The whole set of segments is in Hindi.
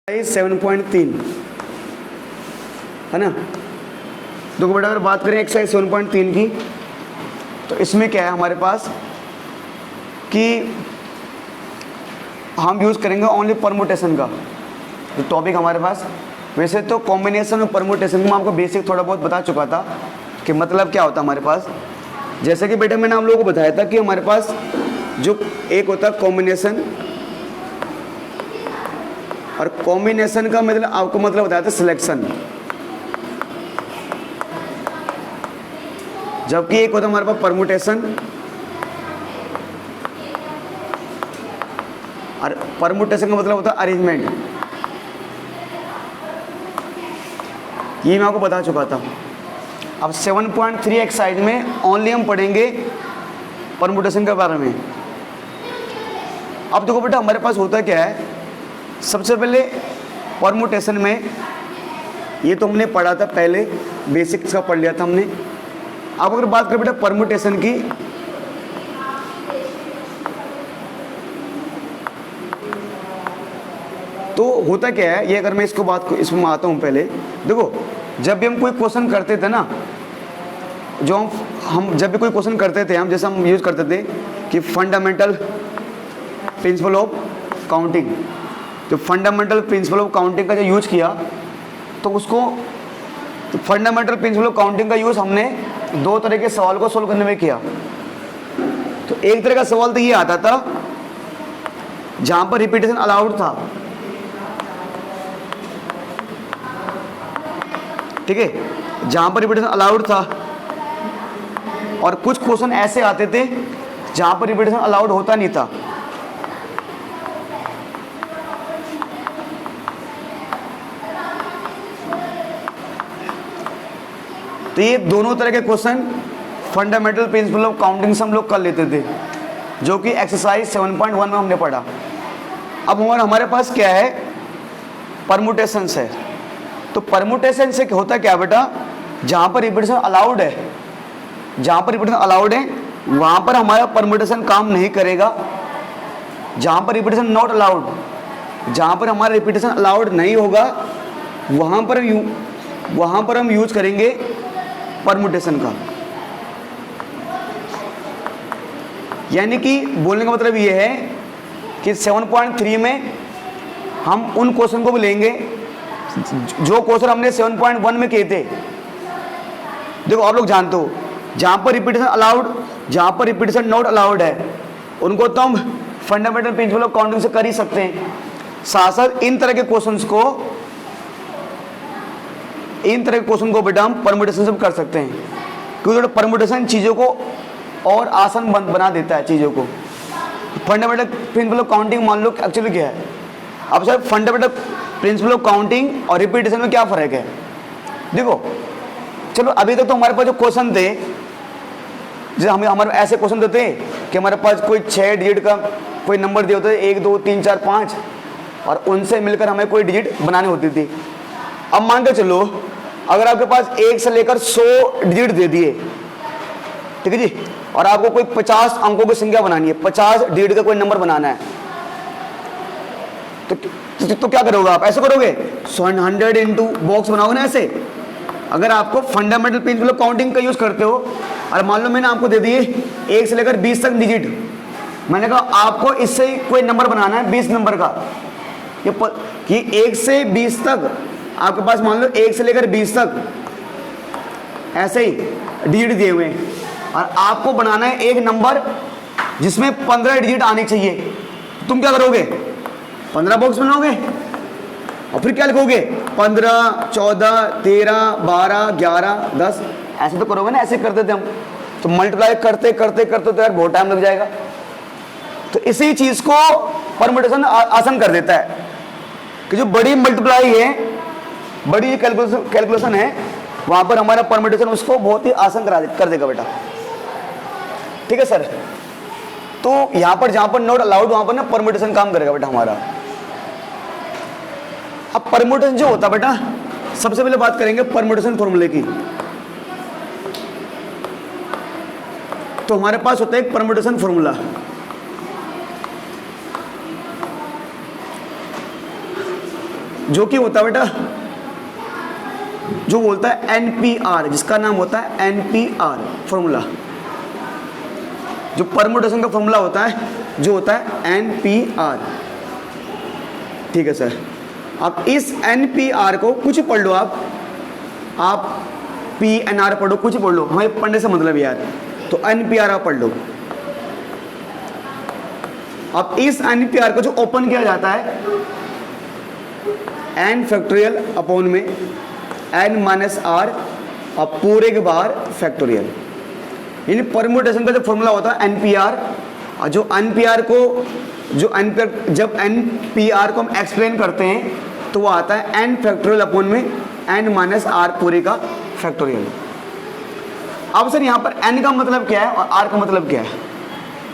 7.3 है ना। देखो बेटा, अगर बात करें एक्सरसाइज 7.3 की, तो इसमें क्या है हमारे पास कि हम यूज़ करेंगे ओनली परमुटेशन का जो टॉपिक हमारे पास। वैसे तो कॉम्बिनेशन और परमुटेशन में आपको बेसिक थोड़ा बहुत बता चुका था कि मतलब क्या होता है हमारे पास। जैसे कि बेटा मैंने आप लोगों को बताया था कि हमारे पास जो एक होता है कॉम्बिनेशन, और कॉम्बिनेशन का मतलब आपको मतलब बताया था सिलेक्शन, जबकि एक होता है हमारे पास परमुटेशन। और परमुटेशन का मतलब होता है अरेंजमेंट। ये मैं आपको बता चुका था। अब 7.3 एक्सरसाइज में ओनली हम पढ़ेंगे परमुटेशन के बारे में। अब देखो बेटा, हमारे पास होता क्या है, सबसे पहले परमुटेशन में ये तो हमने पढ़ा था पहले, बेसिक्स का पढ़ लिया था हमने। अब अगर बात करें बेटा परमुटेशन की, तो होता क्या है ये, अगर मैं इसमें आता हूँ पहले। देखो, जब भी हम कोई क्वेश्चन करते थे ना, हम जब भी कोई क्वेश्चन करते थे, हम जैसे हम यूज़ करते थे कि फंडामेंटल प्रिंसिपल ऑफ काउंटिंग, जो फंडामेंटल प्रिंसिपल ऑफ काउंटिंग का जो यूज़ किया, तो उसको फंडामेंटल प्रिंसिपल ऑफ काउंटिंग का यूज़ हमने दो तरह के सवाल को सोल्व करने में किया। तो एक तरह का सवाल तो ये आता था जहाँ पर रिपीटेशन अलाउड था, ठीक है, जहाँ पर रिपीटेशन अलाउड था। और कुछ क्वेश्चन ऐसे आते थे जहाँ पर रिपीटेशन अलाउड होता नहीं था। तो ये दोनों तरह के question fundamental principle of counting से हम लोग कर लेते थे, जो कि एक्सरसाइज 7.1 में हमने पढ़ा। अब हमारे पास क्या है, परमुटेशन है। तो परमुटेशन से होता क्या बेटा, जहाँ पर रिपीटेशन अलाउड है, जहाँ पर रिपीटेशन अलाउड है वहाँ पर हमारा परमुटेशन काम नहीं करेगा। जहाँ पर रिपीटेशन नॉट अलाउड, जहाँ पर हमारा रिपीटेशन अलाउड नहीं होगा, वहाँ पर हम यूज करेंगे परमुटेशन का। यानी कि बोलने का मतलब ये है कि 7.3 में हम उन क्वेश्चन को भी लेंगे जो क्वेश्चन हमने 7.1 में किए थे। देखो, आप लोग जानते हो जहाँ पर रिपीटेशन अलाउड, जहाँ पर रिपीटेशन नॉट अलाउड है, उनको तो हम फंडामेंटल प्रिंसिपल ऑफ काउंटिंग से कर ही सकते हैं। साथ साथ इन तरह के क्वेश्चन को बेटा हम परमुटेशन से कर सकते हैं, क्योंकि परमुटेशन चीज़ों को और आसान बना देता है चीज़ों को। फंडामेंटल प्रिंसिपल ऑफ काउंटिंग मान लो एक्चुअली क्या है। अब sir, fundamental principle of counting और रिपीटेशन में क्या फ़र्क है। देखो, चलो अभी तक तो हमारे पास जो क्वेश्चन थे, जैसे हमारे ऐसे क्वेश्चन देते कि हमारे पास कोई 6 डिजिट का कोई नंबर दिए होते थे, 1 2 3 4 5, और उनसे मिलकर हमें कोई डिजिट बनानी होती थी। अब मान के चलो, अगर आपके पास 1 से लेकर 100 डिजिट दे दिए, ठीक है जी, और आपको कोई 50 अंकों की संख्या बनानी है, 50 डिजिट का कोई नंबर बनाना है, तो क्या करोगे आप, ऐसे करोगे 100 इंटू बॉक्स बनाओगे ना ऐसे। अगर आपको फंडामेंटल प्रिंसिपल ऑफ काउंटिंग का यूज करते हो, और मान लो मैंने आपको दे दिए 1 से लेकर 20 तक डिजिट, मैंने कहा आपको इससे कोई नंबर बनाना है 20 नंबर का, कि 1 से 20 तक आपके पास मान लो 1 से लेकर 20 तक ऐसे ही डिजिट दिए हुए हैं, और आपको बनाना है एक नंबर जिसमें 15 डिजिट आनी चाहिए। तुम क्या करोगे, 15 बॉक्स बनाओगे, और फिर क्या लिखोगे 15 14 13 12 11 10, ऐसे तो करोगे ना, ऐसे करते थे हम। तो मल्टीप्लाई करते करते करते तो यार बहुत टाइम लग जाएगा। तो इसी चीज को परमुटेशन आसान कर देता है कि जो बड़ी मल्टीप्लाई है, बड़ी कैलकुलेशन है, वहां पर हमारा परमुटेशन उसको बहुत ही आसान कर देगा बेटा, ठीक है सर। तो यहां पर जहां पर नॉट अलाउड, वहां पर ना परमुटेशन काम करेगा बेटा हमारा। अब परमुटेशन जो होता है बेटा, सबसे पहले बात करेंगे परमुटेशन फॉर्मूले की। तो हमारे पास होता है एक परमुटेशन फॉर्मूला। जो कि होता है बेटा, जो बोलता है NPR, जिसका नाम होता है NPR फॉर्मूला, जो परमुटेशन का फॉर्मूला होता है जो होता है NPR। ठीक है सर, अब इस NPR को कुछ पढ़ लो आप PNR पढ़ो, कुछ पढ़ लो, हमें पढ़ने से मतलब यार, तो NPR आप पढ़ लो। अब इस NPR को जो ओपन किया जाता है n फैक्टोरियल अपॉन में n माइनस आर और पूरे के बाहर फैक्टोरियल, यानी परम्यूटेशन का जो फॉर्मूला होता है NPR, और जो NPR को जब NPR को हम एक्सप्लेन करते हैं तो वो आता है n फैक्टोरियल अपॉन में n माइनस आर पूरे का फैक्टोरियल। अब सर यहाँ पर n का मतलब क्या है और r का मतलब क्या है,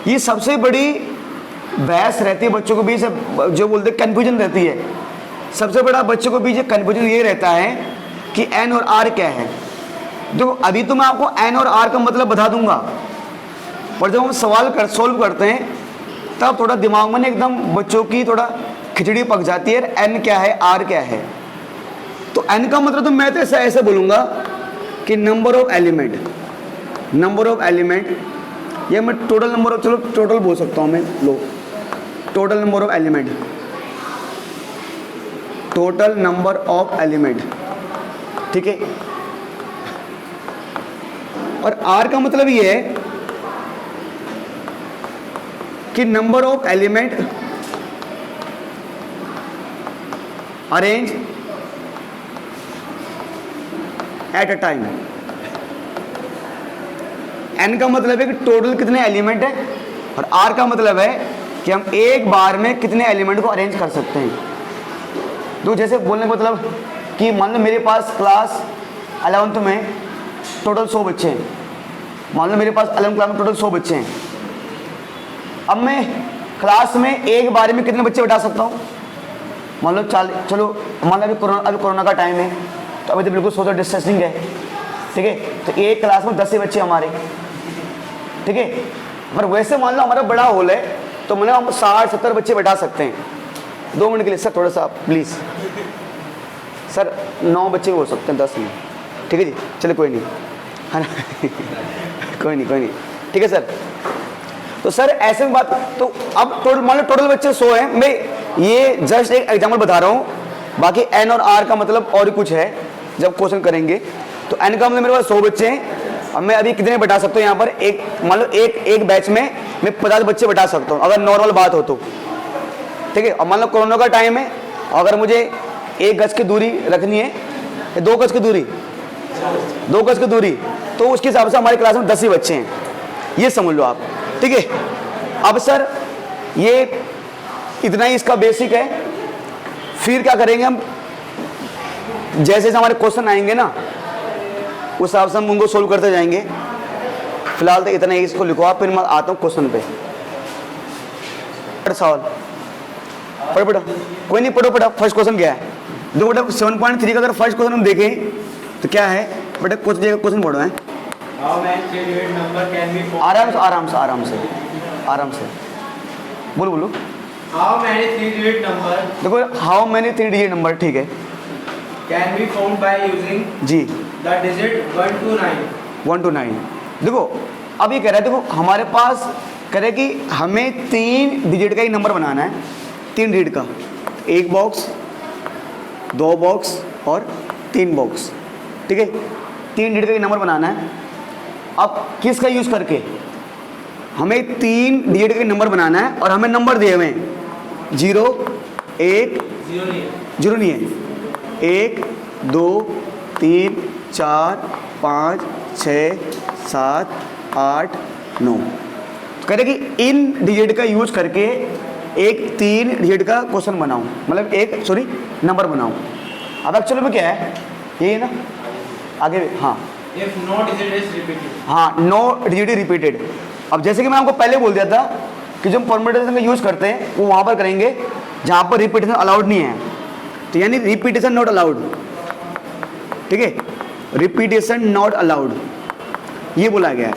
ये सबसे बड़ी बहस रहती है बच्चों को बीच, जो बोलते हैं कन्फ्यूजन रहती है। सबसे बड़ा बच्चों को बीच कन्फ्यूजन ये रहता है कि n और r क्या है। देखो अभी तो मैं आपको n और r का मतलब बता दूंगा, पर जब हम सवाल सोल्व करते हैं तब थोड़ा दिमाग में एकदम बच्चों की थोड़ा खिचड़ी पक जाती है, n क्या है r क्या है। तो n का मतलब तो मैं तो ऐसे बोलूँगा कि नंबर ऑफ एलिमेंट, ये मैं टोटल नंबर ऑफ, चलो टोटल बोल सकता हूँ मैं, लो टोटल नंबर ऑफ एलिमेंट, ठीक है। और r का मतलब ये है कि number of element arrange at a time. n का मतलब है कि टोटल कितने एलिमेंट है, और r का मतलब है कि हम एक बार में कितने एलिमेंट को अरेंज कर सकते हैं। तो जैसे बोलने का मतलब कि मान लो मेरे पास क्लास 11th में टोटल 100 बच्चे हैं, मान लो मेरे पास 11th क्लास में टोटल 100 बच्चे हैं। अब मैं क्लास में एक बार में कितने बच्चे बैठा सकता हूँ, मान लो 40, चलो मान लो अभी कोरोना का टाइम है तो अभी तो बिल्कुल सोशल डिस्टेंसिंग है, ठीक है, तो एक क्लास में 10 ही बच्चे हमारे, ठीक है। पर वैसे मान लो हमारा बड़ा हॉल है तो मतलब हम 60-70 बच्चे बैठा सकते हैं। 2 मिनट के लिए सर थोड़ा सा प्लीज़, सर 9 बच्चे हो सकते हैं 10 में, ठीक है जी, चलिए कोई नहीं, है ना कोई नहीं, ठीक है सर। तो सर ऐसे में बात, तो अब टोटल मान लो टोटल बच्चे 100 हैं, मैं ये जस्ट एक एग्जाम्पल बता रहा हूँ, बाकी n और r का मतलब और कुछ है जब क्वेश्चन करेंगे। तो n का मतलब मेरे पास 100 बच्चे हैं, अब मैं अभी कितने बैठा सकता हूँ यहाँ पर, एक मान लो एक बैच में मैं 50 बच्चे बैठा सकता हूँ अगर नॉर्मल बात हो तो, ठीक है। और मान लो कोरोना का टाइम है, अगर मुझे 1 गज की दूरी रखनी है या 2 गज की दूरी, 2 गज की दूरी, तो उसके हिसाब से हमारी क्लास में 10 ही बच्चे हैं, ये समझ लो आप, ठीक है। अब सर ये इतना ही इसका बेसिक है, फिर क्या करेंगे हम, जैसे जैसे हमारे क्वेश्चन आएंगे ना उस हिसाब से हम उनको सोल्व करते जाएंगे। फिलहाल तो इतना ही इसको लिखो आप, फिर मैं आता हूँ क्वेश्चन पे। सवाल पढ़ो बेटा, कोई नहीं, पढ़ो बेटा। फर्स्ट क्वेश्चन क्या है, देखो बेटा 7.3 का अगर फर्स्ट क्वेश्चन हम देखें तो क्या है बेटा, क्वेश्चन पढ़ो है, आराम से बोलो। How many 3-digit number देखो हाउ मैनी 3 डिजिट नंबर, ठीक है, can be found by using ji the digit 1 to 9? 1 to 9। देखो अब ये कह रहा है, देखो हमारे पास कह रहे कि हमें 3 डिजिट का एक नंबर बनाना है, 3 डिजिट का, 1 बॉक्स, 2 बॉक्स और 3 बॉक्स, ठीक है, 3 डिजिट का एक नंबर बनाना है। अब किसका यूज़ करके, हमें 3 डिजिट का नंबर बनाना है और हमें नंबर दिए हुए हैं 0 1 0 नहीं है, 1 2 3 4 5 6 7 8 9। कह रहे कि इन डिजिट का यूज करके एक 3 डिजिट का क्वेश्चन बनाऊं, मतलब एक सॉरी नंबर बनाऊं। अब एक्चुअली में क्या है ये ना आगे, हाँ If no digit is repeated. हाँ, नो डिजिट रिपीटेड। अब जैसे कि मैं आपको पहले बोल दिया था कि जो हम परम्यूटेशन का यूज़ करते हैं वो वहाँ पर करेंगे जहाँ पर रिपीटेशन अलाउड नहीं है, तो यानी रिपीटेशन नॉट अलाउड, ठीक है, रिपीटेशन नॉट अलाउड ये बोला गया है।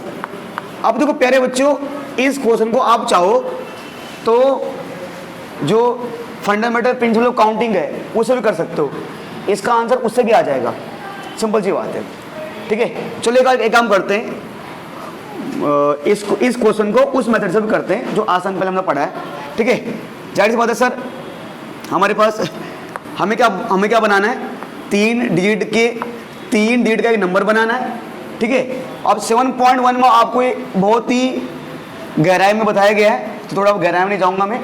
अब देखो प्यारे बच्चों, इस क्वेश्चन को आप चाहो तो जो फंडामेंटल प्रिंसिपल ऑफ काउंटिंग है उसे भी कर सकते हो, इसका आंसर उससे भी आ जाएगा, सिंपल सी बात है। ठीक है, चलो एक काम करते हैं, इस क्वेश्चन को उस मेथड से भी करते हैं जो आसान पहले हमने पढ़ा है। ठीक है, जाहिर सी बात है सर, हमारे पास हमें क्या बनाना है, 3 डिजिट का एक नंबर बनाना है। ठीक है, अब 7.1 में आपको ये बहुत ही गहराई में बताया गया है, तो थोड़ा गहराई में नहीं जाऊंगा मैं,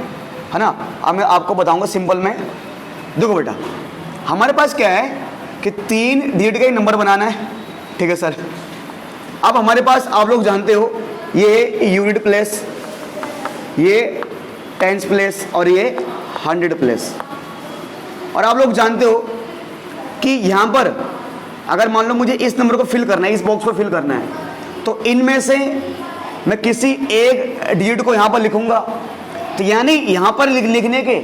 है ना। अब मैं आपको बताऊंगा सिंपल में। देखो बेटा, हमारे पास क्या है कि 3 डिजिट का एक नंबर बनाना है। ठीक है सर, अब हमारे पास आप लोग जानते हो ये यूनिट प्लेस, ये टेंस प्लेस और ये 100 प्लेस। और आप लोग जानते हो कि यहाँ पर अगर मान लो मुझे इस नंबर को फिल करना है, इस बॉक्स को फिल करना है, तो इनमें से मैं किसी एक डिजिट को यहाँ पर लिखूंगा। तो यानी यहाँ पर लिखने के,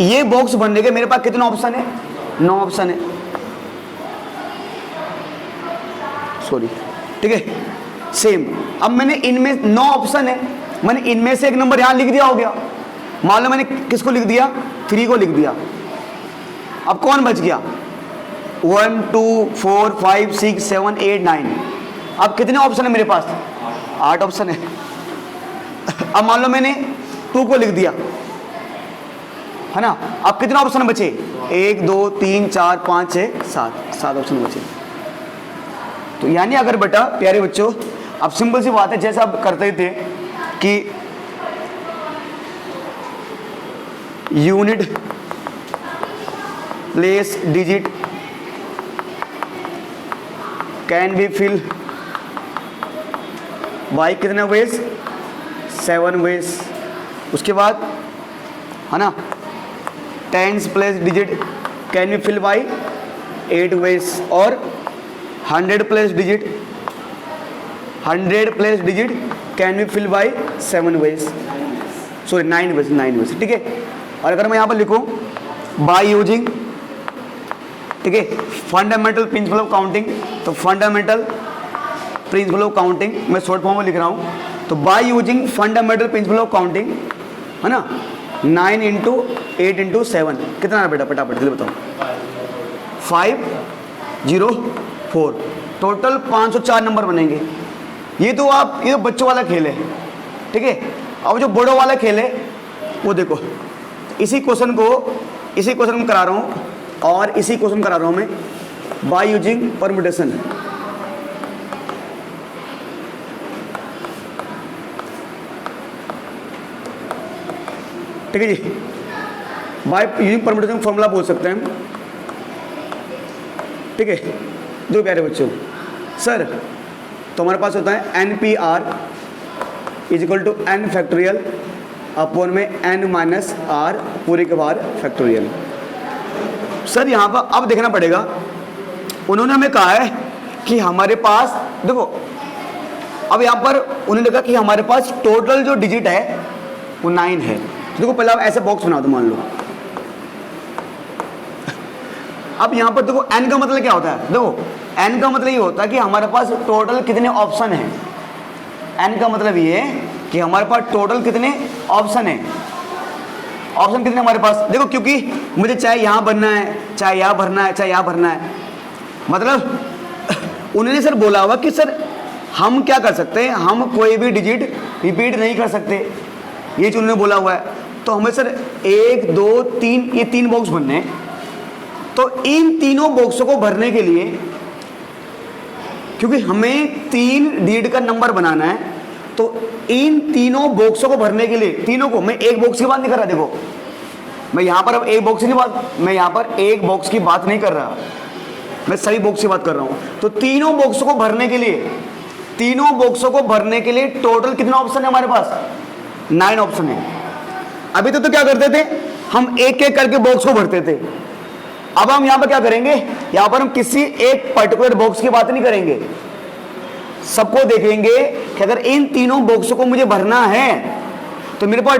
ये बॉक्स बनने के मेरे पास कितने ऑप्शन है, 9 ऑप्शन है। सॉरी, ठीक है, सेम। अब मैंने इनमें 9 ऑप्शन है, मैंने इनमें से एक नंबर यहाँ लिख दिया, हो गया। मान लो मैंने किसको लिख दिया, 3 को लिख दिया। अब कौन बच गया, 1 2 4 5 6 7 8 9। अब कितने ऑप्शन है मेरे पास, 8 ऑप्शन है। अब मान लो मैंने 2 को लिख दिया, है ना। अब कितने ऑप्शन बचे, 1 2 3 4 5 6 7 ऑप्शन बचे। तो यानी अगर बेटा प्यारे बच्चों, अब सिंपल सी बात है, जैसे आप करते थे कि unit place digit can be fill by कितने वेज, 7 वेज। उसके बाद है ना, tens place digit can be fill by 8 ways, और 100 place digit can be fill by 7 ways, sorry 9 ways. ठीक है, और अगर मैं यहाँ पर लिखूँ बाय यूजिंग, ठीक है, फंडामेंटल प्रिंसिपल ऑफ काउंटिंग, तो फंडामेंटल प्रिंसिपल ऑफ काउंटिंग मैं शॉर्ट फॉर्म में लिख रहा हूँ, तो by using fundamental principle of counting, है ना, 9 × 8 × 7 कितना है बेटा, फटाफट जल्दी बताओ, 504। टोटल 504 नंबर बनेंगे। ये तो बच्चों वाला खेल है। ठीक है, अब जो बड़ों वाला खेल है वो देखो, इसी क्वेश्चन में करा रहा हूँ, और इसी क्वेश्चन करा रहा हूँ मैं बाय यूजिंग परम्यूटेशन। ठीक है जी, बाय यूजिंग परम्यूटेशन फॉर्मूला बोल सकते हैं। ठीक है, दो प्यारे बच्चों, सर तो हमारे पास होता है NPR = n फैक्टोरियल अपॉन में n - r पूरे के बार फैक्टोरियल। सर यहाँ पर अब देखना पड़ेगा, उन्होंने हमें कहा है कि हमारे पास देखो, अब यहाँ पर उन्होंने देखा कि हमारे पास टोटल जो डिजिट है वो 9 है। देखो पहले आप ऐसे बॉक्स बना दो, मान लो। अब यहाँ पर देखो n का मतलब क्या होता है, देखो n का मतलब ये होता है कि हमारे पास टोटल कितने ऑप्शन हैं। n का मतलब ये है कि हमारे पास टोटल कितने ऑप्शन हैं। ऑप्शन कितने हमारे पास, देखो, क्योंकि मुझे चाहे यहाँ भरना है, चाहे यहाँ भरना है, चाहे यहाँ भरना है। मतलब उन्होंने सर बोला हुआ कि सर हम क्या कर सकते हैं, हम कोई भी डिजिट रिपीट नहीं कर सकते, ये जो उन्होंने बोला हुआ है। तो हमें सर 1 2 3 ये 3 बॉक्स भरने हैं। तो इन तीनों बॉक्सों को भरने के लिए, क्योंकि हमें 3 डिजिट का नंबर बनाना है, तो इन तीनों बॉक्सों को भरने के लिए, तीनों को, मैं एक बॉक्स की बात नहीं कर रहा, देखो मैं यहाँ पर अब एक बॉक्स की बात, मैं यहाँ पर एक बॉक्स की बात नहीं कर रहा, मैं सभी बॉक्स की बात कर रहा हूँ। तो तीनों बॉक्सों को भरने के लिए टोटल कितना ऑप्शन है हमारे पास, 9 ऑप्शन है। अभी तो क्या करते थे, हम एक एक करके बॉक्स को भरते थे। अब हम यहाँ पर क्या करेंगे, यहाँ पर हम किसी एक पर्टिकुलर बॉक्स की बात नहीं करेंगे, सबको देखेंगे कि अगर इन तीनों बॉक्सों को मुझे भरना है तो मेरे पास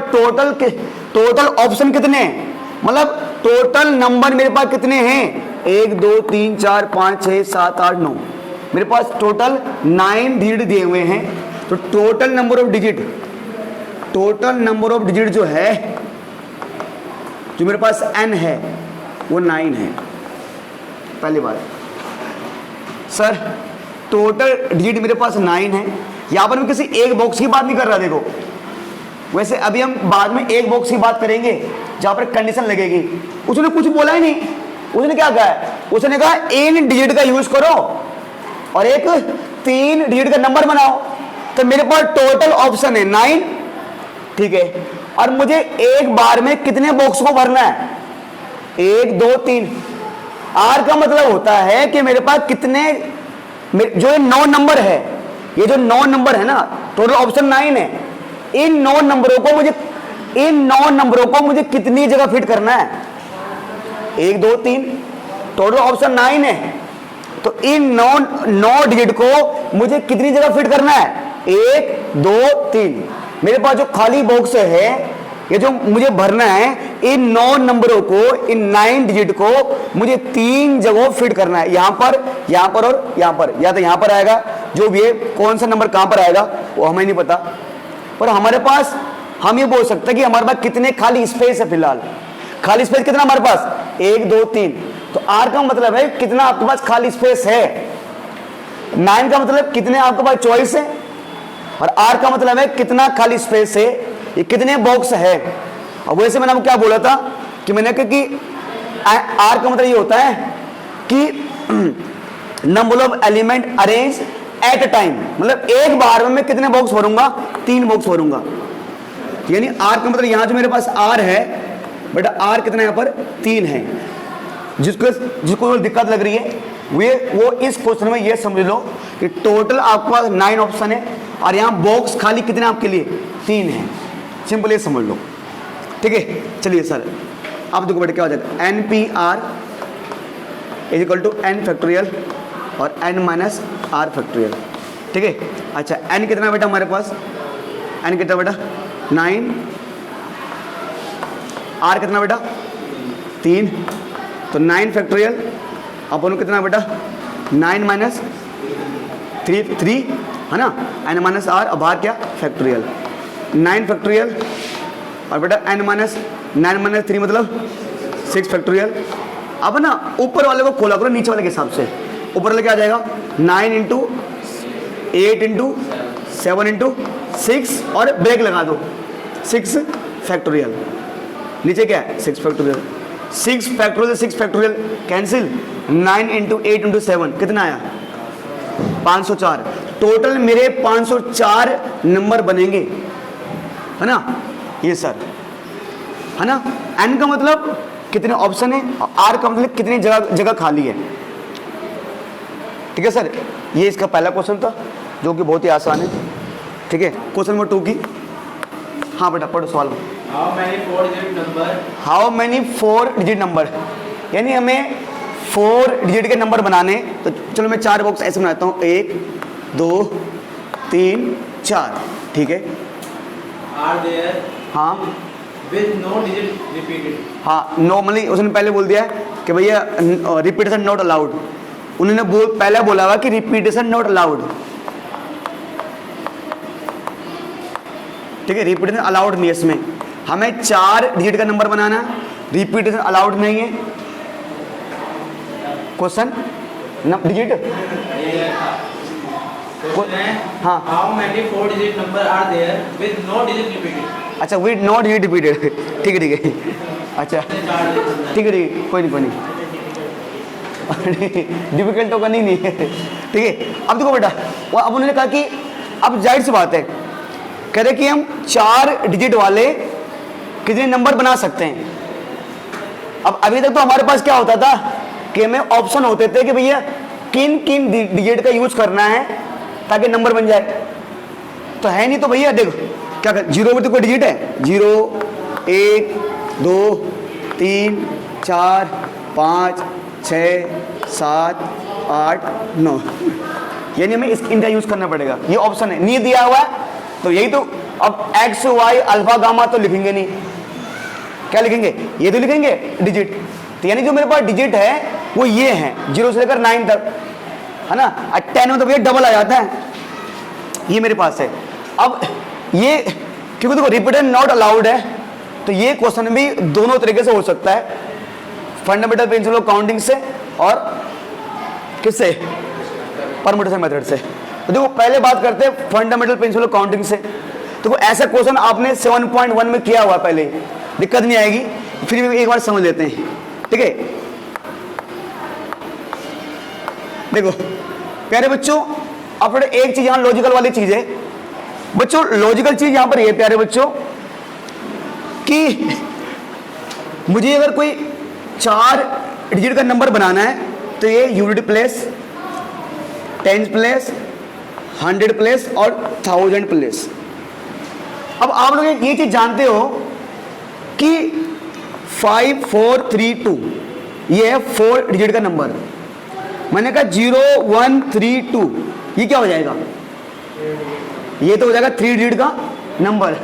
टोटल ऑप्शन कितने हैं, मतलब टोटल नंबर मेरे पास कितने हैं, 1 2 3 4 5 6 7 8 9, मेरे पास टोटल 9 डिजिट दिए हुए हैं। तो टोटल नंबर ऑफ डिजिट जो है, जो मेरे पास n है वो 9 है। पहली बात सर, टोटल डिजिट मेरे पास 9 है। यहाँ पर मैं किसी एक बॉक्स की बात नहीं कर रहा, देखो वैसे अभी हम बाद में एक बॉक्स की बात करेंगे जहाँ पर कंडीशन लगेगी। उसने कुछ बोला ही नहीं, उसने क्या कहा है, उसने कहा इन डिजिट का यूज करो और एक 3 डिजिट का नंबर बनाओ। तो मेरे पास टोटल ऑप्शन है 9, ठीक है, और मुझे एक बार में कितने बॉक्स को भरना है, 1 2 3। आर का मतलब होता है कि मेरे पास कितने, जो ये 9 नंबर है, ये जो 9 नंबर है ना, टोटल ऑप्शन 9 है। इन 9 नंबरों को मुझे कितनी जगह फिट करना है, 1 2 3, टोटल ऑप्शन 9 है। तो इन 9 डिजिट को मुझे कितनी जगह फिट करना है, 1 2 3। मेरे पास जो खाली बॉक्स है, ये जो मुझे भरना है, इन 9 नंबरों को, इन 9 डिजिट को मुझे 3 जगहों फिट करना है, यहां पर और यहां पर। या तो यहां पर आएगा, जो भी है, कौन सा नंबर कहां पर आएगा वो हमें नहीं पता, पर हमारे पास हम ये बोल सकते हैं कि हमारे पास कितने खाली स्पेस है। फिलहाल खाली स्पेस कितना हमारे पास, 1 2 3। तो आर का मतलब है कितना आपके पास खाली स्पेस है, 9 का मतलब कितने आपके पास चॉइस है, और आर का मतलब है कितना खाली स्पेस है, ये कितने बॉक्स है। और वैसे मैंने आपको क्या बोला था कि मैंने कहा कि आर का मतलब ये होता है कि number of element arrange at a time, मतलब एक बार में मैं कितने बॉक्स भरूंगा, 3 बॉक्स भरूंगा। यानी आर का मतलब यहां जो मेरे पास आर है, बट आर कितना यहां पर 3 है। जिसको दिक्कत लग रही है वो इस क्वेश्चन में ये समझ लो कि टोटल आपके पास 9 ऑप्शन है और यहां बॉक्स खाली कितने आपके लिए, 3 है। सिंपल ये समझ लो, ठीक है। चलिए सर, अब देखो बेटा क्या हो जाएगा, N P R is equal to N factorial और n माइनस आर फैक्टोरियल, ठीक है। अच्छा, n कितना बेटा हमारे पास, n कितना बेटा 9, r कितना बेटा 3, तो 9 फैक्टोरियल अपन कितना बेटा 9 माइनस 3 है ना, n माइनस आर, अब बाहर क्या फैक्टोरियल, 9 फैक्टोरियल और बेटा n माइनस 9 माइनस 3 मतलब 6 फैक्टोरियल। अब ना ऊपर वाले को खोला करो नीचे वाले के हिसाब से, ऊपर वाले क्या आ जाएगा 9 इंटू 8 इंटू 7 इंटू 6 और ब्रेक लगा दो 6 फैक्टोरियल, नीचे क्या है 6 factorial, 6 factorial 6 factorial cancel, 9 into 8 into 7 कितना आया 504। टोटल मेरे 504 नंबर बनेंगे, है ना, ये सर, है ना। एन का मतलब कितने ऑप्शन है और आर का मतलब कितनी जगह खाली है, ठीक है सर। ये इसका पहला क्वेश्चन था जो कि बहुत ही आसान है, ठीक है। क्वेश्चन नंबर 2 की, हाँ बेटा पढ़ो सवाल। How many 4 digit number, how many 4 digit number, यानी हमें 4 डिजिट के नंबर बनाने, तो चलो मैं 4 बॉक्स ऐसे बनाता हूँ, 1 2 3 4, ठीक है। आर देयर हाँ विद नो डिजिट रिपीटेड, हाँ, नॉर्मली उसने पहले बोल दिया है कि भैया रिपीटेशन नॉट अलाउड, उन्होंने पहले बोला हुआ कि रिपीटेशन नॉट अलाउड, ठीक है। रिपीटेशन अलाउड नहीं है इसमें, हमें 4 डिजिट का नंबर बनाना, रिपीटेशन अलाउड नहीं है। क्वेश्चन डिजिट, हाँ, how many 4 digit number are there with no digit repeated. अच्छा, विद नॉट डिजिट रिपीटेड, ठीक है ठीक है, अच्छा ठीक है कोई नहीं डिफिकल्ट तो करनी नहीं है, ठीक है। अब देखो बेटा, अब उन्होंने कहा कि अब जाहिर सी बात है, कह रहे कि हम 4 डिजिट वाले कितने नंबर बना सकते हैं। अब अभी तक तो हमारे पास क्या होता था कि हमें ऑप्शन होते थे कि भैया किन किन डिजिट का यूज करना है ताकि नंबर बन जाए, तो है नहीं। तो भैया देखो क्या कर, 0 में तो कोई डिजिट है, 0 1 2 3 4 5 6 7 8 9, यानी हमें इनका यूज करना पड़ेगा। ये ऑप्शन है, नहीं दिया हुआ है तो यही तो, अब एक्स वाई अल्फा गामा तो लिखेंगे नहीं, क्या लिखेंगे, ये तो लिखेंगे डिजिट। तो यानी जो मेरे पास डिजिट है वो ये है 0 से लेकर 9 तक, है ना। 10 में तो भैया डबल आ जाता है, ये मेरे पास है। अब ये क्योंकि देखो रिपीटेशन नॉट अलाउड है, तो तो ये क्वेश्चन भी दोनों तरीके से हो सकता है, फंडामेंटल प्रिंसिपल ऑफ काउंटिंग से और किससे, परमुटेशन मेथड से। तो देखो पहले बात करते हैं फंडामेंटल प्रिंसिपल ऑफ काउंटिंग से। देखो ऐसा क्वेश्चन आपने 7.1 में किया हुआ पहले, दिक्कत नहीं आएगी, फिर भी एक बार समझ लेते हैं, ठीक है। देखो प्यारे बच्चों, अब एक चीज यहां लॉजिकल वाली चीज है बच्चों, लॉजिकल चीज यहां पर ये प्यारे बच्चों कि मुझे अगर कोई 4 डिजिट का नंबर बनाना है तो ये unit place, tens place, 100 place और 1000 प्लेस। अब आप लोग ये चीज जानते हो कि 5 4 3 2 ये है 4 डिजिट का नंबर। मैंने कहा 0 1 3 2 ये क्या हो जाएगा, ये तो हो जाएगा 3 डिजिट का नंबर।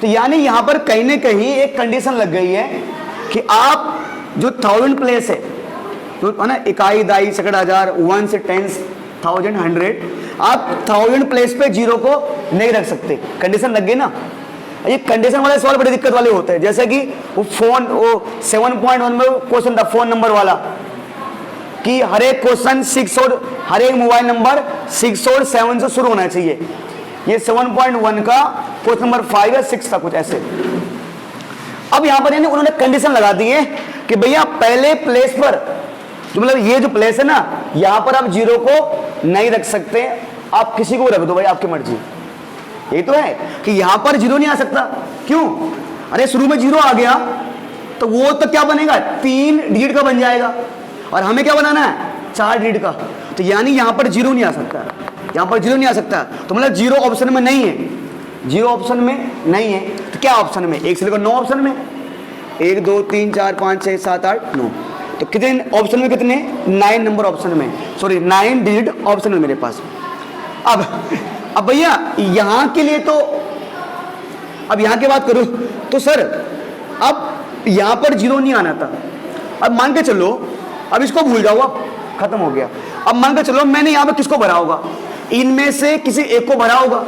तो यानी यहां पर कहीं ना कहीं एक कंडीशन लग गई है कि आप जो 1000 प्लेस है, तो है ना, इकाई, दाई, सैकड़ा, हजार, 1 से 10 1000 100, आप 1000 प्लेस पे 0 को नहीं रख सकते, कंडीशन लग गई ना। ये कंडीशन वाले सवाल बड़ी दिक्कत वाले होते हैं, जैसे कि वो 7.1 में क्वेश्चन था फोन नंबर वाला कि हर एक क्वेश्चन 6 और हर एक मोबाइल नंबर 6 और 7 से शुरू होना चाहिए। ये 7.1 का क्वेश्चन नंबर 5 या 6 था कुछ ऐसे। अब यहां पर यानी उन्होंने कंडीशन लगा दी है कि भैया पहले प्लेस पर, तो मतलब ये जो प्लेस है ना, यहां पर आप 0 को नहीं रख सकते, आप किसी को रख दो भाई, आपकी मर्जी। ये तो है कि यहां पर 0 नहीं आ सकता, क्यों, अरे शुरू में 0 आ गया तो वो तो क्या बनेगा, 3 डिजिट का बन जाएगा, और हमें क्या बनाना है, 4 डिजिट का। तो यानी यहां पर 0 नहीं आ सकता, यहां पर 0 नहीं आ सकता, तो मतलब 0 ऑप्शन में नहीं है, 0 ऑप्शन में नहीं है। तो क्या ऑप्शन में, 1 से लेकर 9 ऑप्शन में, 1 2 3 4 5 6 7 8 9, तो कितने ऑप्शन में, कितने 9 नंबर ऑप्शन में, सॉरी 9 डिजिट ऑप्शन में मेरे पास। अब भैया यहां के लिए तो, अब यहां की बात करूं तो सर अब यहां पर 0 नहीं आना था। अब मान के चलो, अब इसको भूल जाओ, अब खत्म हो गया। अब मान के चलो मैंने यहां पर किसको भरा होगा, इनमें से किसी एक को भरा होगा।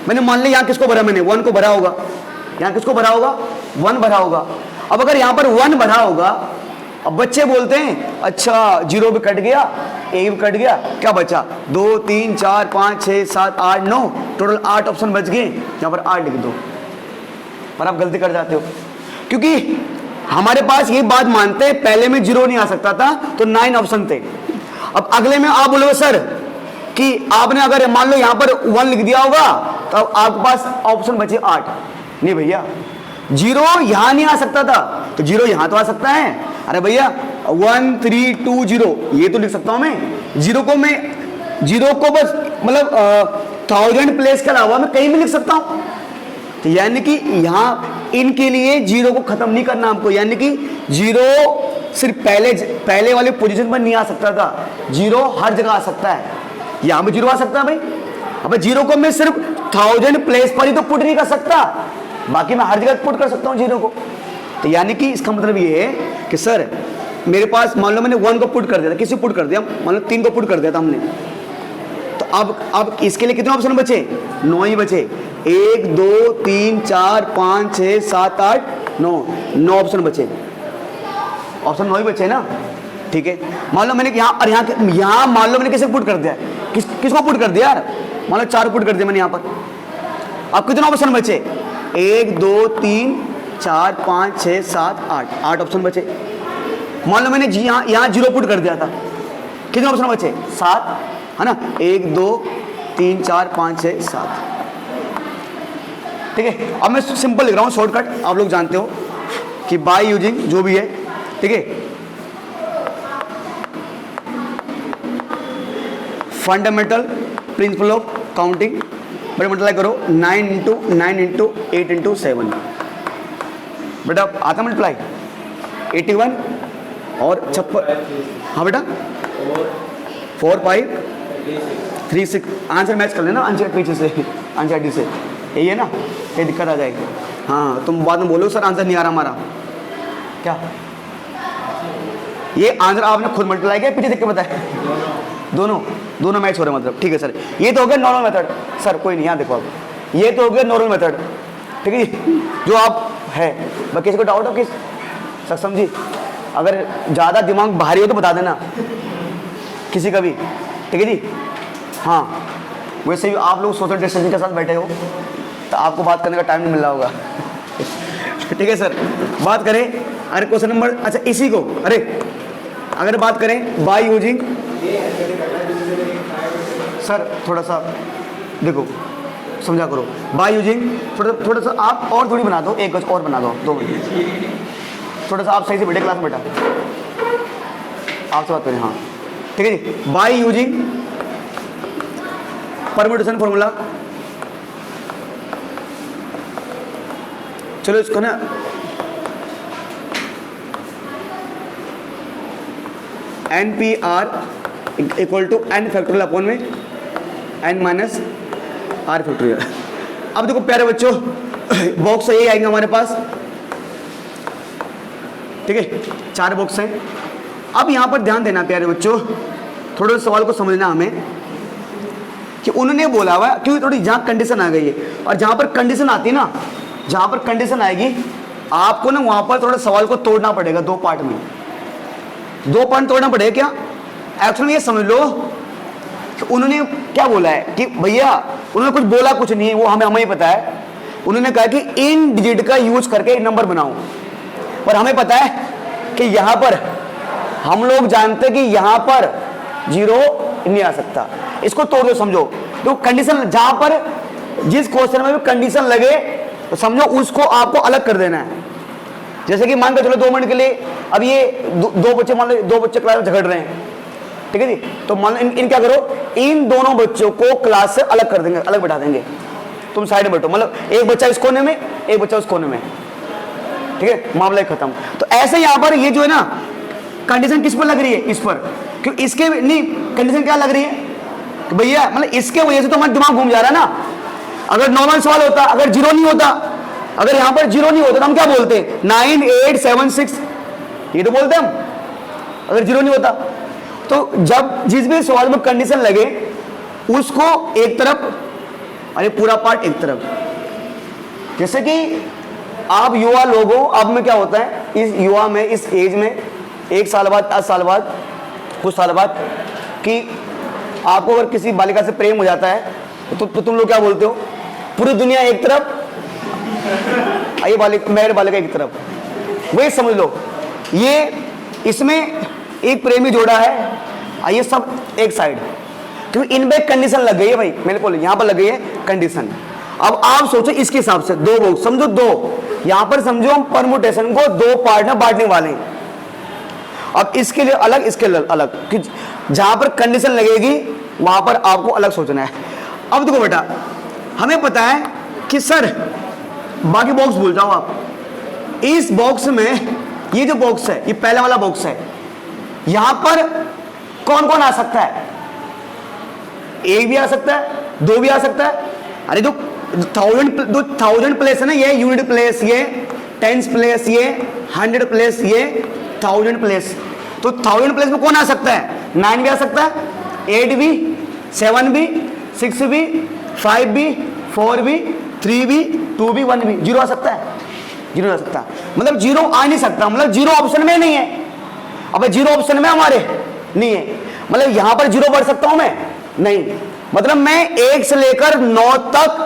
मैंने मान लिया यहां किसको भरा, मैंने 1 को भरा होगा, यहां किसको भरा होगा, 1 भरा होगा। अब अगर यहां पर 1 भरा होगा, अब बच्चे बोलते हैं अच्छा 0 भी कट गया, 1 भी कट गया, क्या बचा, 2 3 4 5 6 7 8 9, टोटल 8 ऑप्शन बच गए, यहां पर 8 लिख दो। पर आप गलती कर जाते हो, क्योंकि हमारे पास ये बात मानते हैं पहले में 0 नहीं आ सकता था, तो 9 ऑप्शन थे। अब अगले में आप बोलोगे सर कि आपने अगर मान लो यहां पर 1 लिख दिया होगा तो आपके पास ऑप्शन बचे 8। नहीं भैया, 0 यहां नहीं आ सकता था, तो 0 यहां तो आ सकता है। अरे भैया 1 3 2 0 ये तो लिख सकता हूं मैं, 0 को बस मतलब 1000 प्लेस के अलावा मैं कहीं भी लिख सकता हूं। तो यानी कि यहां इनके लिए 0 को खत्म नहीं करना हमको, यानी कि 0 सिर्फ पहले वाले पोजीशन पर नहीं आ सकता था, 0 हर जगह आ सकता है। यहां भी 0 आ सकता है भाई, अब 0 को मैं सिर्फ 1000 प्लेस पर ही तो पुट नहीं कर सकता, बाकी मैं हर जगह पुट कर सकता हूं 0 को। तो यानी कि इसका मतलब ये है कि सर मेरे पास मान लो मैंने 1 को पुट कर दिया था, किसी पुट कर दिया, मान लो 3 को पुट कर दिया था हमने, तो अब इसके लिए कितने ऑप्शन बचे, 9 ही बचे। 1 2 3 4 5 6 7 8 9 ऑप्शन बचे, ऑप्शन 9 ही बचे ना, ठीक है। मान लो मैंने यहाँ मान लो मैंने किसे पुट कर दिया, किसको पुट कर दिया यार, मान लो 4 पुट कर दिया मैंने यहाँ पर। अब कितने ऑप्शन बचे, 1 2 3 4 5 6 7 8 ऑप्शन बचे। मान लो मैंने यहाँ 0 पुट कर दिया था, कितने ऑप्शन बचे, 7 है ना, 1 2 3 4 5 6 7, ठीक है। अब मैं सिंपल लिख रहा हूँ शॉर्टकट, आप लोग जानते हो कि बाय यूजिंग जो भी है, ठीक है, फंडामेंटल प्रिंसिपल ऑफ काउंटिंग, बड़े मल्टीप्लाई करो 9 इंटू 9 इंटू 8 इंटू 7, बेटा आता मल्टीप्लाई 81 और 56, हाँ बेटा 4 5 3 6, आंसर मैच कर लेना आंसर पीछे से, आंसर से, यही है ना, ये दिक्कत आ जाएगी। हाँ तुम बाद में बोलो सर आंसर नहीं आ रहा हमारा, क्या ये आंसर आपने खुद मल्टीप्लाई किया पीछे देख के बताया, दोनों मैच हो रहे मतलब, ठीक है सर। ये तो हो गया नॉर्मल मेथड, सर कोई नहीं, यहाँ देखो आप, ये तो हो गया नॉर्मल मेथड, ठीक है, जो आप है। बाकी किसी को डाउट हो कि सक्षम जी, अगर ज़्यादा दिमाग भारी हो तो बता देना किसी का भी, ठीक है जी। हाँ, वैसे भी आप लोग सोशल डिस्टेंसिंग के साथ बैठे हो तो आपको बात करने का टाइम नहीं मिल रहा होगा। ठीक है सर, बात करें अरे क्वेश्चन नंबर, अच्छा इसी को, अरे अगर बात करें बाय यूजिंग, सर थोड़ा सा देखो समझा करो, बाय यूजिंग थोड़ा सा आप और थोड़ी बना दो, एक गज और बना दो, 2 मिनट, थोड़ा सा आप सही से बैठे क्लास में, बेटा आपसे बात करें। हाँ ठीक है जी, बाय यूजिंग परम्यूटेशन फॉर्मूला, चलो इसको ना NPR equal to n factorial upon में n माइनस r फैक्टोरियल। अब देखो प्यारे बच्चों, बॉक्स यही आएंगे हमारे पास, ठीक है, 4 बॉक्स हैं। अब यहां पर ध्यान देना प्यारे बच्चों, थोड़ा सवाल को समझना हमें कि उन्होंने बोला हुआ, क्योंकि थोड़ी जहां कंडीशन आ गई है, और जहां पर कंडीशन आती है ना, जहां पर कंडीशन आएगी आपको ना वहां पर थोड़ा सवाल को तोड़ना पड़ेगा 2 पार्ट में, 2 पार्ट तोड़ना पड़ेगा। क्या एक्चुअली ये समझ लो कि उन्होंने क्या बोला है कि भैया उन्होंने कुछ बोला कुछ नहीं है, वो हमें ही पता है। उन्होंने कहा कि इन डिजिट का यूज करके एक नंबर बनाओ, पर हमें पता है कि यहां पर हम लोग जानते हैं कि यहां पर 0 नहीं आ सकता। इसको तोड़ दो, समझो तो कंडीशन, जहां पर जिस क्वेश्चन में भी कंडीशन लगे तो समझो उसको आपको अलग कर देना है। जैसे कि मान के चलो 2 मिनट के लिए, अब ये 2 बच्चे, मान लो 2 बच्चे क्लास में झगड़ रहे हैं, ठीक है जी, तो मान लो इन क्या करो, इन दोनों बच्चों को क्लास से अलग कर देंगे, अलग बैठा देंगे, तुम साइड में बैठो, मतलब एक बच्चा इस कोने में, एक बच्चा उस कोने में, ठीक है, मामला खत्म। तो ऐसे यहां पर ये जो है ना कंडीशन किस पर लग रही है, इस पर, क्यों इसके नहीं कंडीशन क्या लग रही है कि भैया मतलब इसके वजह से तो हमारा दिमाग घूम जा रहा है ना। अगर नॉर्मल सवाल होता, अगर 0 नहीं होता, अगर यहां पर 0 नहीं होता तो हम क्या बोलते, 9 8 7 6, ये तो बोलते हम, अगर 0 नहीं होता। तो जब जिस भी सवाल में कंडीशन लगे उसको एक तरफ, अरे पूरा पार्ट एक तरफ। जैसे कि आप युवा लोगों, अब में क्या होता है, इस युवा में, इस एज में 1 साल बाद, 10 साल बाद, कुछ साल बाद, कि आपको अगर किसी बालिका से प्रेम हो जाता है तो तुम लोग क्या बोलते हो, पूरी दुनिया एक तरफ, ये बालिका, मेरे बालिका एक तरफ, वही समझ लो। ये इसमें एक प्रेमी जोड़ा है, ये सब एक साइड, क्योंकि इनमें कंडीशन लग गई है भाई, मेरे को यहां पर लग गई है कंडीशन। अब आप सोचो इसके हिसाब से 2 बॉक्स, समझो 2, यहां पर समझो हम परमुटेशन को 2 पार्ट में बांटने वाले हैं। अब इसके लिए अलग, इसके लिए अलग, कि जहां पर कंडीशन लगेगी वहां पर आपको अलग सोचना है। अब देखो बेटा, हमें पता है कि सर बाकी बॉक्स भूल जाओ आप, इस बॉक्स में ये जो बॉक्स है, ये पहला वाला बॉक्स है, यहां पर कौन कौन आ सकता है, 1 भी आ सकता है, 2 भी आ सकता है। अरे जो 1000 प्लेस है ना, ये यूनिट प्लेस, ये 10 प्लेस, ये 100 प्लेस, ये 1000 प्लेस। तो 1000 प्लेस में कौन आ सकता है, 9 भी आ सकता है, 8 भी, 7 भी, 6 भी, 5 भी, 4 भी, 3 भी, 2 भी, 1 भी। 0 आ सकता है, 0 आ सकता है, मतलब 0 आ नहीं सकता, मतलब 0 ऑप्शन में नहीं है। अब 0 ऑप्शन में हमारे नहीं है, मतलब यहां पर 0 बढ़ सकता हूं मैं, नहीं, मतलब मैं 1 से लेकर 9 तक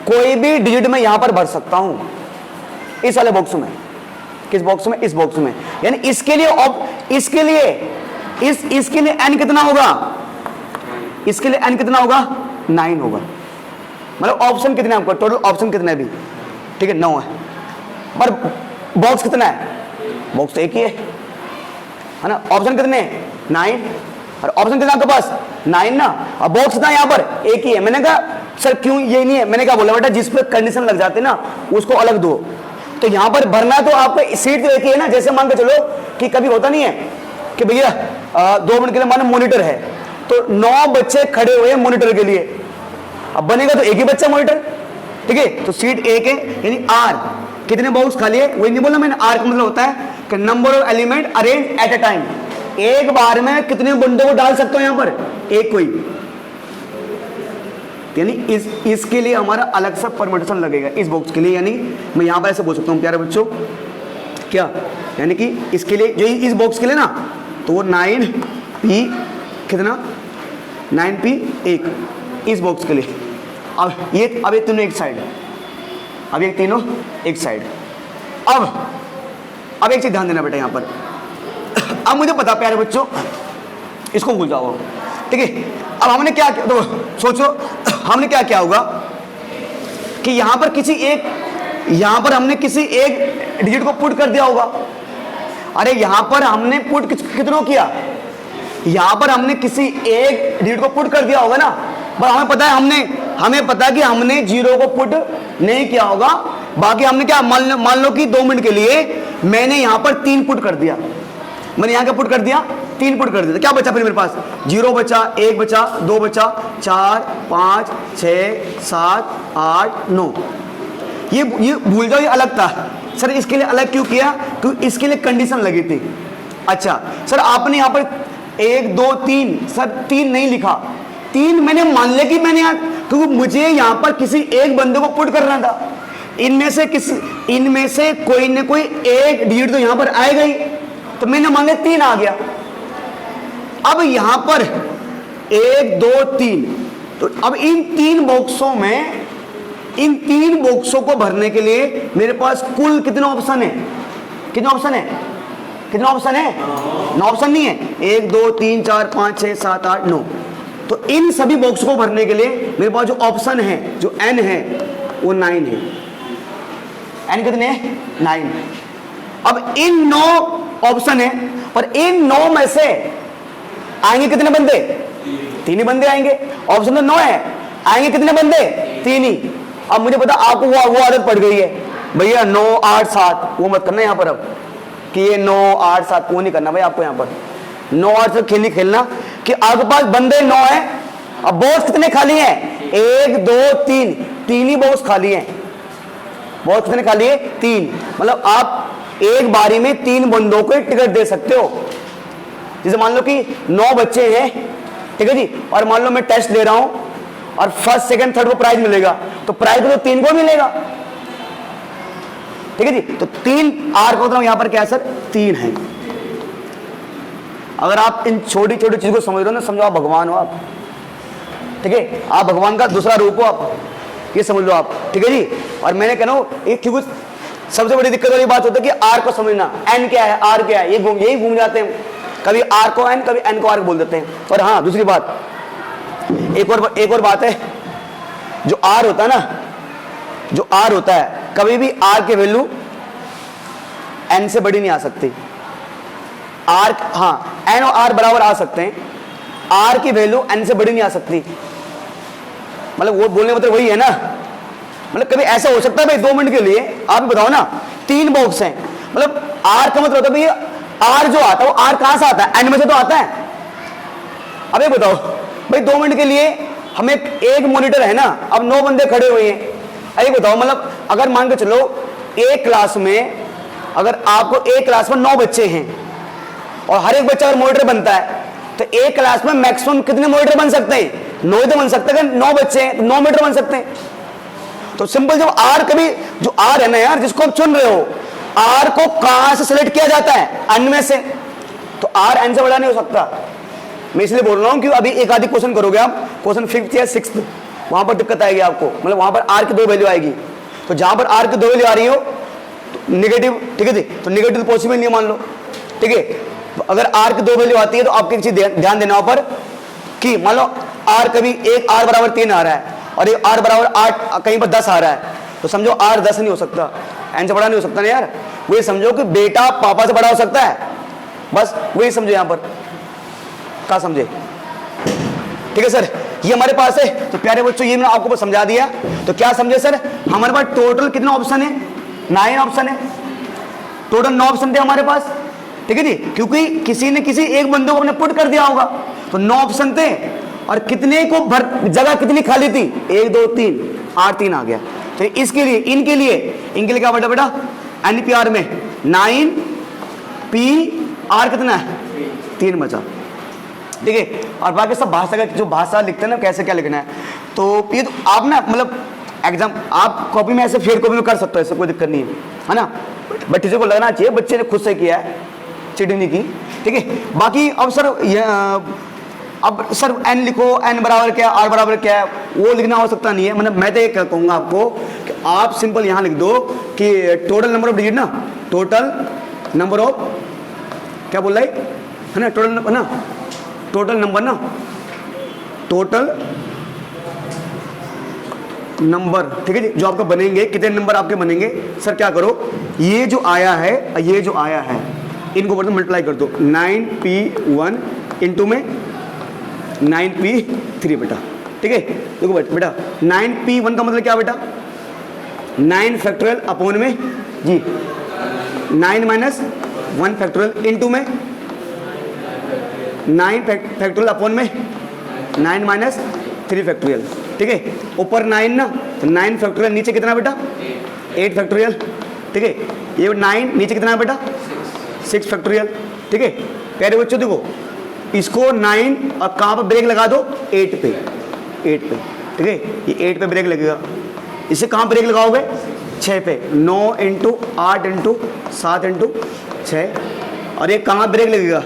कोई भी डिजिट में यहां पर भर सकता हूं, इस वाले बॉक्स में। किस बॉक्स में, इस बॉक्स में। यानी इसके लिए इसके लिए इसके लिए n कितना होगा, इसके लिए n कितना होगा, 9 होगा। मतलब ऑप्शन कितने हैं आपको, टोटल ऑप्शन कितने भी, ठीक है, 9 है, पर बॉक्स कितना है, बॉक्स एक ही है ना। ऑप्शन कितने हैं, 9, और ऑप्शन कितना आपके पास, 9 ना, और बॉक्स कितना यहाँ पर एक ही है। मैंने कहा सर क्यों ये नहीं है, मैंने क्या बोला बेटा, जिस पर कंडीशन लग जाते ना उसको अलग दो। तो यहां पर भरना तो आपको सीट तो एक ही है ना। जैसे मान के चलो कि कभी होता नहीं है कि भैया 2 मिनट के लिए मानो मॉनिटर है, तो 9 बच्चे खड़े हुए हैं मॉनिटर के लिए, अब बनेगा तो एक ही बच्चा मॉनिटर, ठीक है, तो सीट एक है, यानी आर कितने बॉक्स खाली है, वही नहीं बोला मैंने। आर का मतलब होता है कि number of element arrange at a time, एक बार में कितने बंदों को डाल सकते हो यहां पर, एक कोई, यानी इसके लिए हमारा अलग सा परमिटेशन लगेगा इस बॉक्स के लिए। यानी मैं यहाँ पर ऐसे बोल सकता हूँ प्यारे बच्चों, क्या यानी कि इसके लिए जो इस बॉक्स के लिए ना, तो वो 9p कितना 9p 1 इस बॉक्स के लिए। अब ये तीनों एक साइड, अब ये तीनों एक साइड। अब एक चीज ध्यान देना बेटा यहाँ पर। अब मुझे पता प्यारे बच्चों, इसको भूल जाओ, ठीक है। अब हमने क्या किया, तो सोचो हमने क्या किया होगा कि यहाँ पर हमने किसी एक डिजिट को पुट कर दिया होगा। अरे यहाँ पर हमने पुट कितनों किया, यहाँ पर हमने किसी एक डिजिट को पुट कर दिया होगा ना। पर हमें पता है कि हमने 0 को पुट नहीं किया होगा। बाकी हमने क्या, मान लो कि 2 मिनट के लिए मैंने यहाँ पर 3 पुट कर दिया। मैंने यहाँ क्या पुट कर दिया, 3 पुट कर दिया। तो क्या बचा फिर मेरे पास, 0 बचा, 1 बचा, 2 बचा, 4 5 6 7 8 9। ये भूल जाओ, ये अलग था सर। इसके लिए अलग क्यों किया, क्योंकि इसके लिए कंडीशन लगी थी। अच्छा सर आपने यहाँ पर 1 2 3, सर 3 नहीं लिखा, 3 मैंने मान लिया कि मैंने यहाँ, क्योंकि मुझे यहाँ पर किसी एक बंदे को पुट करना था। इनमें से कोई न कोई एक डिजिट तो यहाँ पर आएगा ही, तो मैंने मान लिया 3 आ गया। अब यहाँ पर 1 2 3, तो अब इन 3 बॉक्सों को भरने के लिए मेरे पास कुल कितने ऑप्शन है, कितने ऑप्शन है 9 ऑप्शन नहीं है, 1 2 3 4 5 6 7 8 9। तो इन सभी बॉक्स को भरने के लिए मेरे पास जो ऑप्शन है, जो n है वो 9 है। n कितने हैं, 9। अब इन 9 ऑप्शन है, और इन 9 में से आएंगे कितने बंदे, 3 ही बंदे आएंगे। ऑप्शन तो 9 है, आएंगे कितने बंदे, 3 ही। अब मुझे पता आपको वो आदत पड़ गई है भैया 9 8 7, वो मत करना यहाँ पर अब कि ये 9 8 7 वो नहीं करना भाई आपको। यहाँ पर 9 8 से खेलना कि आपके पास बंदे 9 है। अब बॉक्स कितने खाली हैं, 1 2 3, 3 ही बॉक्स खाली हैं। बॉक्स कितने खाली है, 3। मतलब आप एक बारी में 3 बंदों को टिकट दे सकते हो। जैसे मान लो कि 9 बच्चे हैं, ठीक है जी, और मान लो मैं टेस्ट ले रहा हूं और फर्स्ट सेकंड थर्ड को प्राइज मिलेगा, तो प्राइज तो 3 को मिलेगा, ठीक है जी। तो 3 आर का मतलब यहां पर क्या है सर, 3 है। अगर आप इन छोटी छोटी चीज को समझ रहे हो ना, समझो आप भगवान हो आप, ठीक है। आप भगवान का दूसरा रूप हो आप, ये समझ लो आप, ठीक है जी। और मैंने कह रहा हूं क्योंकि सबसे बड़ी दिक्कत वाली बात होती है कि आर को समझना, एन क्या है आर क्या है, यही घूम जाते हैं। कभी आर को एन, कभी एन को आर बोल देते हैं। और हाँ दूसरी बात, एक और बात है, जो आर होता है ना, जो आर होता है, कभी भी आर की वैल्यू एन से बड़ी नहीं आ सकती। आर, हाँ एन और आर बराबर आ सकते हैं, आर की वैल्यू एन से बड़ी नहीं आ सकती। मतलब वो बोलने मतलब वही है ना, मतलब कभी ऐसा हो सकता है भाई 2 मिनट के लिए आप बताओ ना, 3 बॉक्स हैं, मतलब आर का मतलब होता है भाई आर जो आता है वो आर कहां से आता है, एन में से तो आता है। अब ये बताओ भाई 2 मिनट के लिए हमें एक मॉनिटर है ना, अब 9 बंदे खड़े हुए हैं। अरे बताओ मतलब अगर मान के चलो एक क्लास में, अगर आपको एक क्लास में 9 बच्चे हैं और हर एक बच्चा अगर मॉनिटर बनता है, तो एक क्लास में मैक्सिमम कितने मॉनिटर बन सकते हैं, 9 तो बन सकते हैं। 9 बच्चे हैं तो 9 मॉनिटर बन सकते हैं। तो सिंपल, जब आर कभी जो आर है ना यार, जिसको आप चुन रहे हो, आर को कहां से सिलेक्ट किया जाता है, एन में से, तो आर एन से बड़ा नहीं हो सकता। मैं इसलिए बोल रहा हूं कि अभी एक आधी क्वेश्चन करोगे आप, क्वेश्चन 5th या 6th, वहां पर दिक्कत आएगी आपको, मतलब वहां पर आर की 2 वैल्यू आएगी। तो जहां पर आर की 2 वैल्यू आ रही हो तो नेगेटिव, ठीक है जी, तो नेगेटिव पॉसिबल नहीं मान लो, ठीक है। तो अगर आर की 2 वैल्यू आती है तो आपको एक चीज ध्यान देना वहां पर कि मान लो आर कभी एक आर बराबर 3 आ रहा है और एक आर बराबर 8, कहीं पर 10 आ रहा है, तो समझो आर 10 नहीं हो सकता, एन से बड़ा नहीं हो सकता ना यार। वही समझो कि बेटा पापा से बड़ा हो सकता है, बस वही समझो यहां पर, क्या समझे, ठीक है सर। ये हमारे पास है। तो प्यारे बच्चों ये मैंने आपको समझा दिया, तो क्या समझे सर, हमारे पास टोटल कितना ऑप्शन है, 9 ऑप्शन है, टोटल 9 ऑप्शन थे हमारे पास, ठीक है जी। क्योंकि किसी ने किसी एक बंदे को अपने पुट कर दिया होगा, तो 9 ऑप्शन थे और कितने को जगह कितनी खाली थी, 1 2 3, 8 3 आ गया। तो इसके लिए इनके लिए क्या बटा बेटा, एनपीआर में 9 पी आर कितना है, 3 बचा, ठीक है। और बाकी सब भाषा का जो भाषा लिखते हैं ना, कैसे क्या लिखना है, तो तो ये तो आप ना मतलब एग्जाम आप कॉपी में ऐसे फेयर कॉपी में कर सकते हो, ऐसे कोई दिक्कत नहीं है ना, बट टीचर को लगना चाहिए बच्चे ने खुद से किया है, चीटिंग नहीं की, ठीक है। बाकी अब सर अब सर n लिखो, n बराबर क्या है, r बराबर क्या है, वो लिखना हो सकता नहीं है। मतलब मैं तो ये कहूँगा आपको कि आप सिंपल यहाँ लिख दो कि टोटल नंबर ऑफ डिजिट ना, टोटल नंबर ऑफ, क्या बोल रहा है ना, टोटल नंबर ना, टोटल नंबर ना, टोटल नंबर, ठीक है जी, जो आपका बनेंगे, कितने नंबर आपके बनेंगे। सर क्या करो, ये जो आया है, ये जो आया है, इनको बोलते मल्टीप्लाई कर दो, 9p1 इंटू में 9p3 बेटा, ठीक है। देखो बेटा 9p1 का मतलब क्या बेटा, 9 फैक्टोरियल अपॉन में जी 9 माइनस 1 फैक्टोरियल इंटू में 9 फैक्टोरियल अपॉन में 9 माइनस 3 फैक्टोरियल, ठीक है। ऊपर 9 ना, तो 9 फैक्टोरियल, नीचे कितना बेटा 8 फैक्टोरियल, ठीक है। ये 9 नीचे कितना है बेटा 6 फैक्टोरियल, ठीक है। प्यारे बच्चों देखो इसको 9 और कहाँ पर ब्रेक लगा दो, 8 पे, 8 पे, ठीक है। ये 8 पे ब्रेक लगेगा, इसे कहाँ ब्रेक लगाओगे 6 पे, 9 इंटू 8 इंटू 7 इंटू 6, और ये कहाँ ब्रेक लगेगा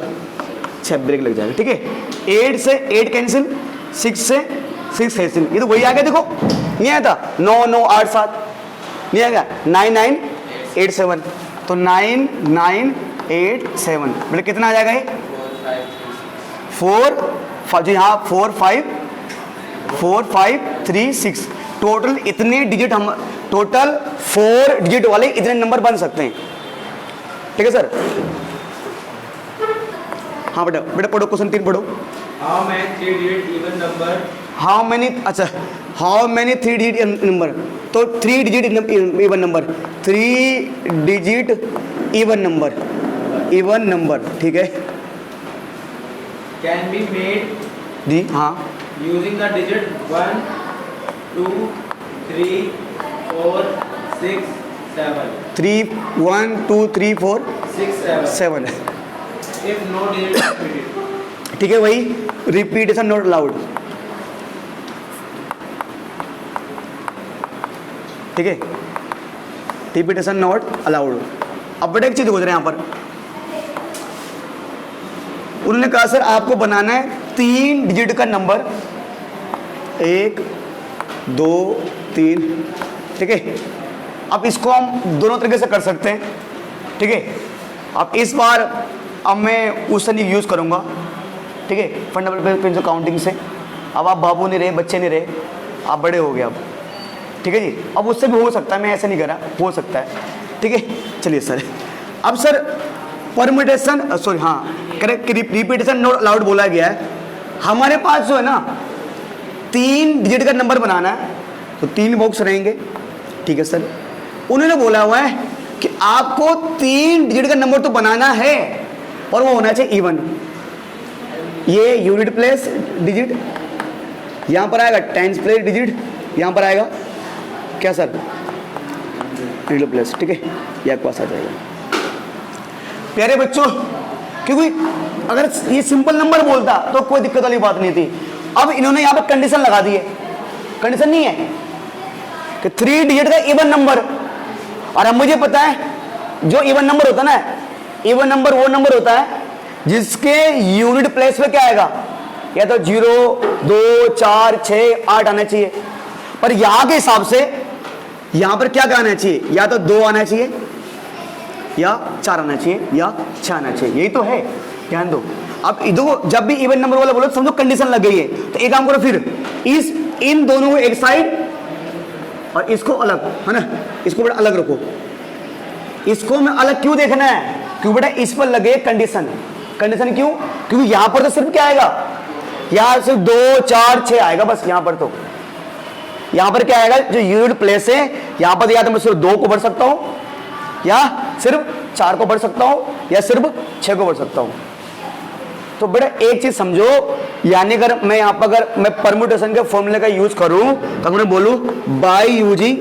6 ब्रेक लग जाएगा, ठीक है। 8 से 8 कैंसिल, 6 से 6 कैंसिल, ये तो वही आ गया, देखो नहीं आया था 9 9 8 7 नहीं आ गया, 9 9 8 7, तो 9 9 8 7 बोले कितना आ जाएगा ये 4 जी हाँ 4 5 3 6, टोटल इतने डिजिट हम, टोटल 4 डिजिट वाले इतने नंबर बन सकते हैं, ठीक है सर। हाँ बेटा बेटा पढ़ो, क्वेश्चन 3 पढ़ो। How many 3-digit even number? How many, अच्छा हाउ मैनी 3 डिजिट नंबर, तो 3 digit even number, 3 digit even number, even number, ठीक है Can be made जी हाँ, using the digit 1, 2, 3, 4, 6, 7. 3 1 2 3 4 6, 7. 7, If no digit is repeated. ठीक है। वही रिपीटेशन नॉट अलाउड, ठीक है, रिपीटेशन नॉट अलाउड। अब बेटा एक चीज हो रहा है यहाँ पर, उन्होंने कहा सर आपको बनाना है 3 डिजिट का नंबर, 1 2 3, ठीक है। अब इसको हम दोनों तरीके से कर सकते हैं, ठीक है। अब इस बार अब मैं उस तरीके यूज़ करूँगा, ठीक है, फंडामेंटल प्रिंसिपल काउंटिंग से। अब आप बाबू नहीं रहे, बच्चे नहीं रहे, आप बड़े हो गए अब, ठीक है जी। अब उससे भी हो सकता है, मैं ऐसे नहीं करा, हो सकता है, ठीक है। चलिए सर, अब सर परम्यूटेशन, सॉरी हाँ करेक्ट, रिपीटेशन नॉट अलाउड बोला गया है। हमारे पास जो है ना 3 डिजिट का नंबर बनाना है, तो 3 बॉक्स रहेंगे, ठीक है सर। उन्होंने बोला हुआ है कि आपको 3 डिजिट का नंबर तो बनाना है और वो होना चाहिए इवन। ये यूनिट प्लेस डिजिट यहाँ पर आएगा, टेंस प्लेस डिजिट यहाँ पर आएगा, क्या सर यूनिट प्लेस, ठीक है, ये आपके पास आ जाएगा। प्यारे बच्चों, क्योंकि अगर ये सिंपल नंबर बोलता तो कोई दिक्कत वाली बात नहीं थी। अब इन्होंने यहाँ पर कंडीशन लगा दी है, कंडीशन नहीं है कि 3 डिजिट का इवन नंबर, और अब मुझे पता है जो इवन नंबर होता है ना, इवन नंबर वो नंबर होता है जिसके यूनिट प्लेस पे क्या आएगा, या तो 0 2 4 6 8 आना चाहिए, पर यहाँ के हिसाब से यहाँ पर क्या आना चाहिए, या तो 2 आना चाहिए, या 4 आना चाहिए, या 6 आना चाहिए, यही तो है, ध्यान दो। अब इधर जब भी इवन नंबर वाला बोलो तो समझो कंडीशन लग गई है, तो एक काम करो फिर इन दोनों को एक साइड और इसको अलग, है ना, इसको बेटा अलग रखो। इसको मैं अलग क्यों देखना है, क्यों बेटा इस पर लगे कंडीशन, कंडीशन क्यों, क्योंकि यहां पर तो सिर्फ क्या आएगा, यहां सिर्फ 2 4 6 आएगा बस, यहां पर तो यहां पर क्या आएगा, जो यूनिट प्लेस है यहां पर या तो मैं सिर्फ 2 को भर सकता हूं, या सिर्फ 4 को भर सकता हूं, या सिर्फ 6 को भर सकता हूं। तो बेटा एक चीज समझो, यानी अगर मैं यहां पर अगर मैं परम्यूटेशन के फॉर्मूले का यूज करूं तो मैं बोलूं बाय यूजिंग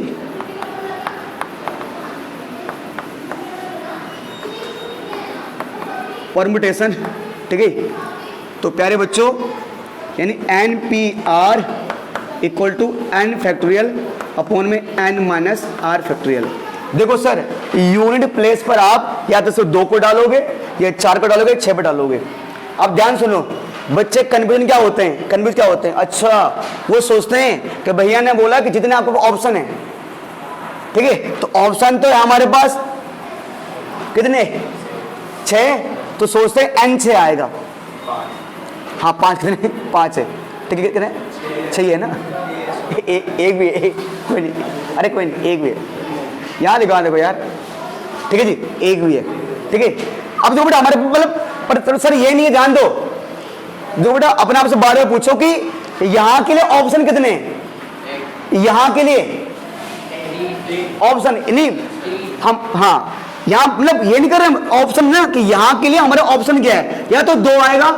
परम्यूटेशन, ठीक है। तो प्यारे बच्चों यानी NPR equal to n factorial upon में n माइनस r फैक्टोरियल। देखो सर, यूनिट प्लेस पर आप या तो सिर्फ 2 को डालोगे या 4 को डालोगे, 6 पे डालोगे। अब ध्यान सुनो, बच्चे कन्फ्यूजन क्या होते हैं, कन्फ्यूज क्या होते हैं, अच्छा वो सोचते हैं कि भैया ने बोला कि जितने आपको ऑप्शन है, ठीक है, तो ऑप्शन तो है हमारे पास कितने, 6, तो सोचते हैं n 6 आएगा। हाँ 5 कितने, 5 है, ठीक है, कितने 6 है ना, एक भी है, कोई नहीं, अरे कोई नहीं, एक भी है, यहाँ लिखवा देखो यार, ठीक है जी, एक भी है, ठीक है। अब जो बेटा हमारे मतलब पर सर ये नहीं है, ध्यान दो, जो बेटा अपने आप से बार बार पूछो कि यहाँ के लिए ऑप्शन कितने, यहाँ के लिए ऑप्शन नहीं, हम हाँ यहाँ मतलब ये नहीं कर रहे ऑप्शन ना कि यहाँ के लिए हमारे ऑप्शन क्या है, या तो 2 आएगा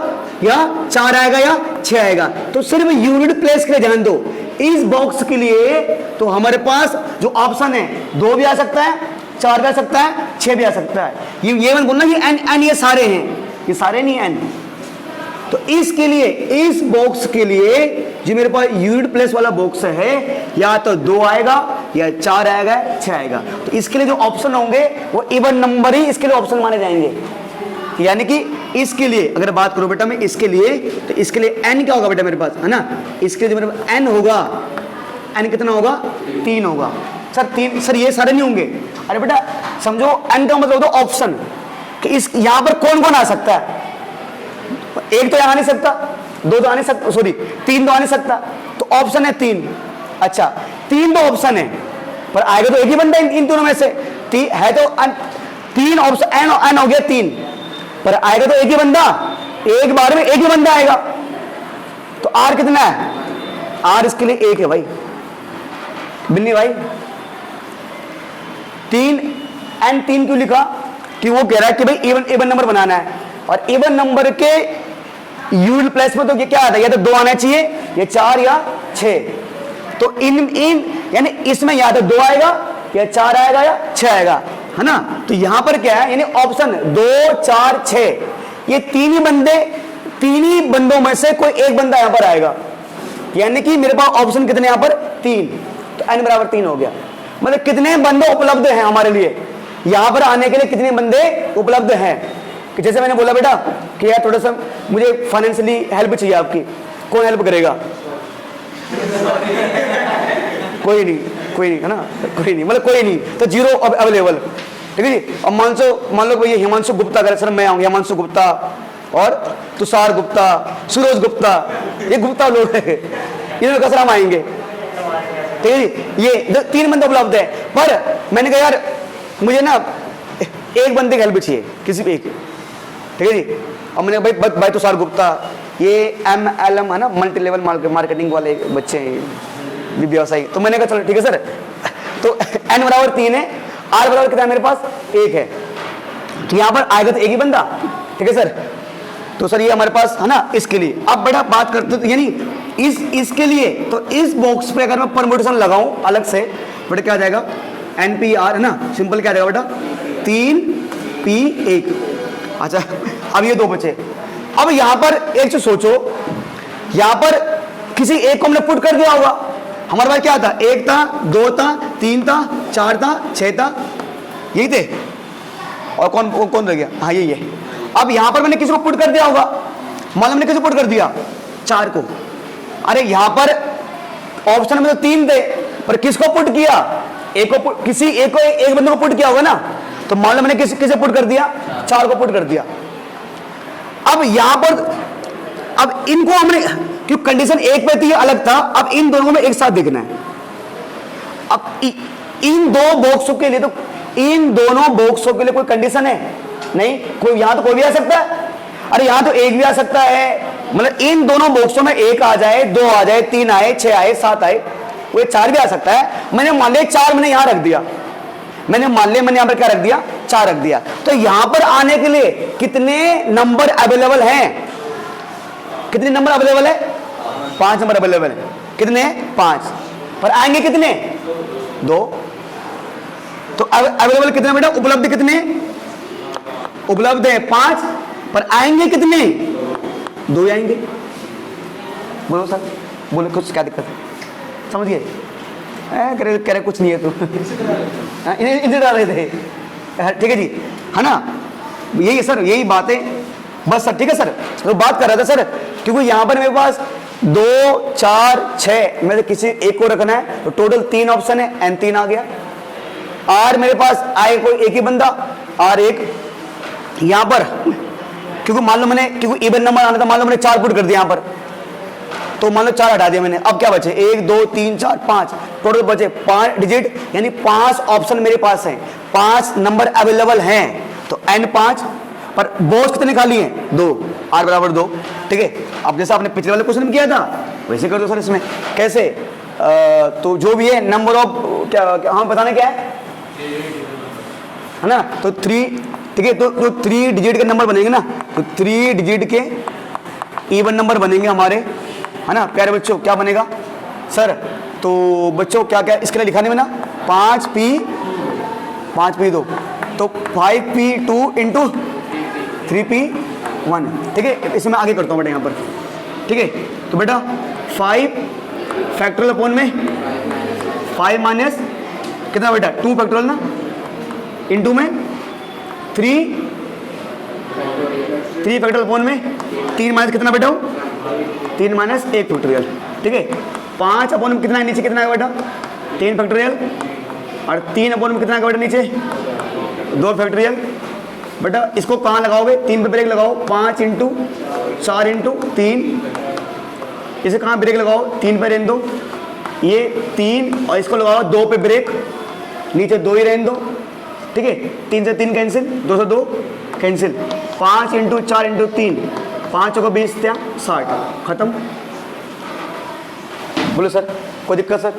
या 4 आएगा या 6 आएगा। तो सिर्फ यूनिट प्लेस के लिए ध्यान दो, इस बॉक्स के लिए तो हमारे पास जो ऑप्शन है 2 भी आ सकता है, 4 भी आ सकता है, 6 भी आ सकता है। ये मैं बोलना कि n ये सारे हैं, ये सारे नहीं n। तो इसके लिए, इस बॉक्स के लिए जो मेरे पास यूनिट प्लेस वाला बॉक्स है, या तो 2 आएगा या 4 आएगा, 6 आएगा। तो इसके लिए जो ऑप्शन होंगे वो इवन नंबर ही इसके लिए ऑप्शन माने जाएंगे। यानी कि इसके लिए अगर बात करो बेटा मैं इसके लिए, तो इसके लिए n क्या होगा बेटा मेरे पास, है ना, इसके लिए जो मेरे पास n होगा, n कितना होगा, 3 होगा। सर 3, सर ये सारे नहीं होंगे, अरे बेटा समझो n का मतलब होता है ऑप्शन, कि इस यहां पर कौन कौन आ सकता है, 1 तो यहां आ नहीं सकता, 2 तो आ नहीं सकता, सॉरी 3 तो आ नहीं सकता, तो ऑप्शन है 3। अच्छा 3 तो ऑप्शन है, पर आएगा तो एक ही बंदा इन दोनों में से, है तो 3 ऑप्शन, n हो गया 3, पर आएगा तो एक ही बंदा, एक बार में एक ही बंदा आएगा। तो r कितना है, r इसके लिए 1 है भाई, बिल्ली भाई। 3 क्यों लिखा, कि वो कह रहा है कि भाई इवन नंबर बनाना है, और इवन नंबर के यूनिट प्लेस में तो ये क्या आता है, या तो 2 आना चाहिए, या 4 या 6। तो इन यानी इसमें या तो 2 आएगा या 4 आएगा या 6 आएगा, है ना। तो यहां पर क्या है, यानी ऑप्शन 2 4 6, ये 3 ही बंदों में से कोई एक बंदा यहां पर आएगा। यानी कि मेरे पास ऑप्शन कितने यहां पर 3, तो n बराबर 3 हो गया। मतलब कितने बंदे उपलब्ध हैं हमारे लिए, यहां पर आने के लिए कितने बंदे उपलब्ध हैं। कि जैसे मैंने बोला बेटा कि यार थोड़ा सा मुझे फाइनेंशियली हेल्प चाहिए आपकी, कौन हेल्प करेगा, कोई नहीं है ना, कोई नहीं, मतलब कोई नहीं, तो 0 अवेलेबल, ठीक है जी। अब मान लो ये हिमांशु गुप्ता करे, सर मैं आऊंगा, हिमांशु गुप्ता और तुषार गुप्ता, सूरज गुप्ता, ये गुप्ता लोग हैं, इन्होंने कहा सर हम आएंगे, ठीक है जी। ये 3 बंदे उपलब्ध है, पर मैंने कहा यार मुझे ना एक बंदे की हेल्प चाहिए, किसी भी एक, ठीक है जी। और मैंने भाई तुषार गुप्ता, ये MLM है ना, मल्टी लेवल मार्केटिंग वाले बच्चे हैं, व्यवसायी। तो मैंने कहा चलो ठीक है सर, तो n बराबर 3 है, r बराबर कितना है मेरे पास 1 है, तो यहाँ पर आएगा तो एक ही बंदा, ठीक है सर। तो सर ये हमारे पास है ना इसके लिए। अब बेटा बात करते तो यानी इसके लिए, तो इस बॉक्स पे अगर मैं परम्यूटेशन लगाऊं अलग से, बेटा क्या आ जाएगा, NPR है ना, सिंपल क्या आ जाएगा बेटा 3P1। अच्छा अब ये 2 बचे। अब यहां पर एक चीज सोचो, यहां पर किसी एक को हमने पुट कर दिया होगा, हमारे पास क्या था, 1 था, 2 था, 3 था, 4 था, 6 था, यही थे, और कौन रह गया, हाँ यही है। अब यहां पर मैंने किसी को पुट कर दिया होगा, मान लो मैंने किसी को पुट कर दिया 4 को, अरे यहां पर ऑप्शन में तो 3 थे, पर किसको पुट किया, एक बंदे को पुट किया होगा ना, तो मान लो मैंने किसे पुट कर दिया, 4 को पुट कर दिया। अब यहां पर अब इनको हमने, क्योंकि कंडीशन 1 पे थी अलग था, अब इन दोनों में एक साथ देखना है। अब इन 2 बॉक्सों के लिए, तो इन दोनों बॉक्सों के लिए कोई कंडीशन है नहीं, कोई यहां तो कोई भी आ सकता है, अरे यहां तो 1 भी आ सकता है, मतलब इन दोनों बॉक्सों में 1 आ जाए, 2 आ जाए, 3 आए, 6 आए, 7 आए, वो 4 भी आ सकता है। मैंने मान लिया 4 मैंने यहां रख दिया, मैंने यहां पर क्या रख दिया, 4 रख दिया। तो यहां पर आने के लिए कितने नंबर अवेलेबल हैं, कितने नंबर अवेलेबल है, 5 नंबर अवेलेबल है, कितने 5, पर आएंगे कितने 2। तो अवेलेबल कितने बेटा, उपलब्ध कितने, उपलब्ध है 5, पर आएंगे कितने 2 आएंगे। बोलो सर, बोलो कुछ क्या दिक्कत है, समझ गए? कह रहे कुछ नहीं है तू। इनसे डाल रहे थे, ठीक है जी, है ना? यही है सर, यही बात है बस सर, ठीक है सर। तो बात कर रहा था सर, क्योंकि यहाँ पर मेरे पास 2 4 6 में से किसी एक को रखना है, तो टोटल 3 ऑप्शन है, n3 आ गया। आर मेरे पास आए कोई एक ही बंदा, आर एक यहाँ पर, क्योंकि मान लो मैंने, क्योंकि इवन नंबर आना था, मान लो मैंने 4 पुट कर दिया यहाँ पर, तो मान लो 4 हटा दिया मैंने, अब क्या बचे 1 2 3 4 5, टोटल बचे 5 डिजिट, यानी 5 ऑप्शन मेरे पास हैं, 5 नंबर अवेलेबल हैं, तो n5 पर बॉक्स कितने खाली हैं? 2, r बराबर 2, ठीक है। अब जैसा आपने पिछले वाले क्वेश्चन में किया था वैसे कर दो सर इसमें। कैसे? तो जो भी है नंबर ऑफ क्या हाँ बताना क्या है ना, तो 3, ठीक है, तो 3 डिजिट के नंबर बनेंगे ना, तो 3 डिजिट के इवन नंबर बनेंगे हमारे, है ना प्यारे बच्चों? क्या बनेगा सर? तो बच्चों क्या क्या इसके लिए लिखा नहीं बना, 5p2, तो 5p2 इंटू 3p1, ठीक है। इसमें आगे करता हूँ बेटा यहाँ पर, ठीक है। तो बेटा 5 फैक्टोरियल अपॉन में 5 माइनस कितना बेटा 2 फैक्टोरियल ना, इंटू में 3 फैक्टोरियल अपॉन में 3 माइनस कितना बेटा 3 माइनस 1 फैक्टोरियल, ठीक है। 5 अपॉन में कितना है नीचे, कितना है बेटा 3 फैक्टोरियल, और 3 अपॉन में कितना है बेटा नीचे 2 फैक्टोरियल। बेटा इसको कहाँ लगाओगे, 3 पे ब्रेक लगाओ, 5 इंटू 4 इंटू 3, इसे कहाँ ब्रेक लगाओ 3 पे रहने दो, ये 3 और इसको लगाओ 2 पे ब्रेक, नीचे 2 ही रहने दो, ठीक है। 3 से 3 कैंसिल, 2 से 2 कैंसिल, 5 इंटू 4 इंटू 3, 5 को 20 क्या 60, खत्म। बोलो सर कोई दिक्कत सर?